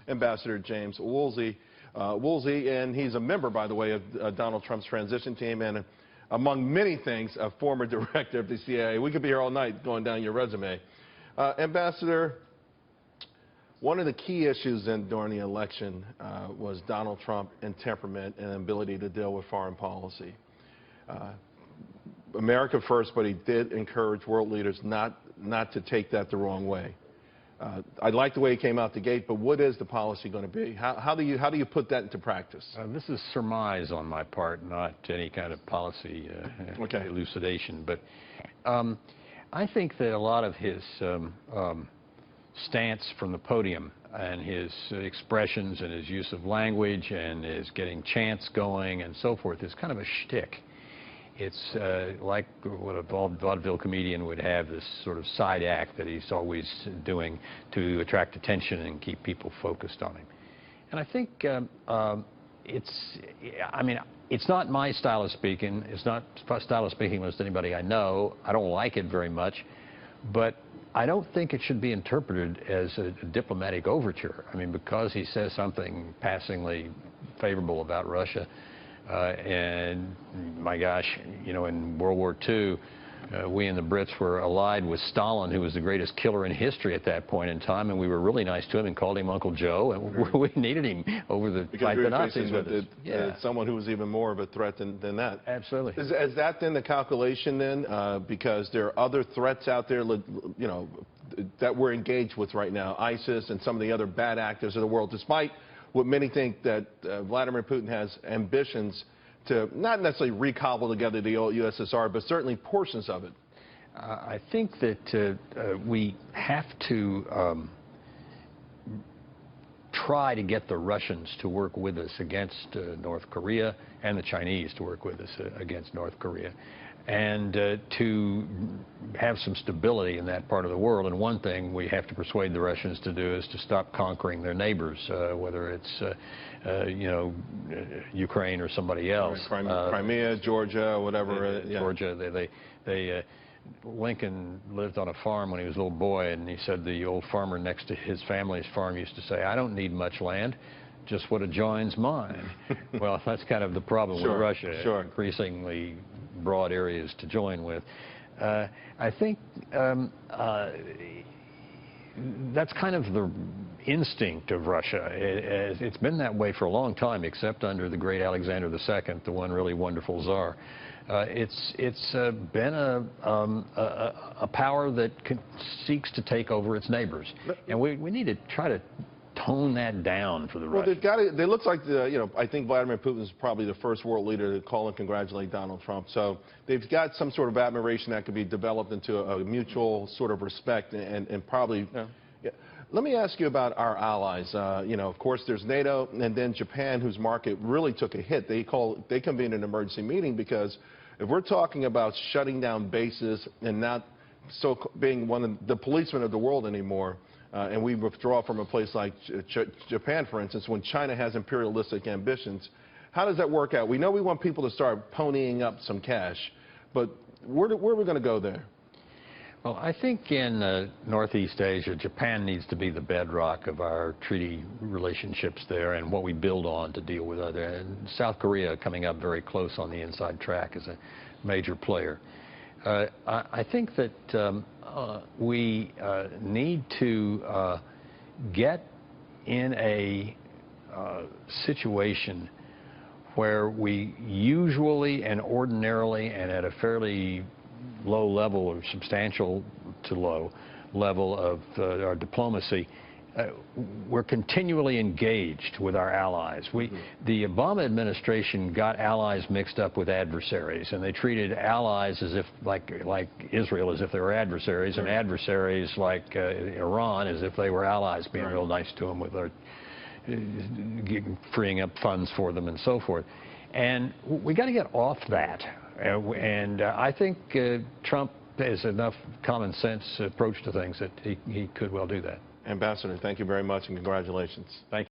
Ambassador James Woolsey. And he's a member, by the way, of Donald Trump's transition team, and among many things, a former director of the CIA. We could be here all night going down your resume. Ambassador, one of the key issues during the election was Donald Trump and temperament and ability to deal with foreign policy. America first, but he did encourage world leaders not to take that the wrong way. I like the way he came out the gate, but what is the policy going to be? How do you put that into practice? This is surmise on my part, not any kind of policy elucidation. But I think that a lot of his stance from the podium and his expressions and his use of language and his getting chants going and so forth is kind of a shtick. It's like what a vaudeville comedian would have, this sort of side act that he's always doing to attract attention and keep people focused on him. And I think it's not my style of speaking. It's not style of speaking with anybody I know. I don't like it very much. But I don't think it should be interpreted as a diplomatic overture. I mean, because he says something passingly favorable about Russia, and my gosh, you know, in World War II, we and the Brits were allied with Stalin, who was the greatest killer in history at that point in time, and we were really nice to him and called him Uncle Joe, and we needed him over the fight the Nazis with us. Yeah. Someone who was even more of a threat than that. Absolutely. Is that then the calculation then? Because there are other threats out there, you know, that we're engaged with right now, ISIS and some of the other bad actors of the world, despite what many think that Vladimir Putin has ambitions to not necessarily recobble together the old USSR, but certainly portions of it. I think that we have to try to get the Russians to work with us against North Korea and the Chinese to work with us against North Korea, and to have some stability in that part of the world. And one thing we have to persuade the Russians to do is to stop conquering their neighbors, whether it's you know, Ukraine or somebody else. Crimea, Georgia, whatever. Georgia. Lincoln lived on a farm when he was a little boy, and he said the old farmer next to his family's farm used to say, "I don't need much land, just what adjoins mine." Well, that's kind of the problem with Russia, increasingly broad areas to join with. I think that's kind of the instinct of Russia. It's been that way for a long time, except under the great Alexander II, the one really wonderful czar. It's been a power that seeks to take over its neighbors, and we need to try to tone that down for the Russians. Well, they look like you know, I think Vladimir Putin is probably the first world leader to call and congratulate Donald Trump. So they've got some sort of admiration that could be developed into a mutual sort of respect, and probably. Yeah. Let me ask you about our allies. You know, of course, there's NATO, and then Japan, whose market really took a hit. They convened an emergency meeting because if we're talking about shutting down bases and not being one of the policemen of the world anymore, and we withdraw from a place like Japan, for instance, when China has imperialistic ambitions, how does that work out? We know we want people to start ponying up some cash, but where are we going to go there? Well, I think in Northeast Asia, Japan needs to be the bedrock of our treaty relationships there and what we build on to deal with other. And South Korea coming up very close on the inside track is a major player. I think that we need to get in a situation where we usually and ordinarily and at a fairly low level or substantial to low level of our diplomacy, we're continually engaged with our allies. The Obama administration got allies mixed up with adversaries, and they treated allies as if, like Israel, as if they were adversaries, and adversaries like Iran as if they were allies, being real nice to them with their freeing up funds for them and so forth. And we got to get off that. And I think Trump has enough common sense approach to things that he could well do that. Ambassador, thank you very much and congratulations. Thank you.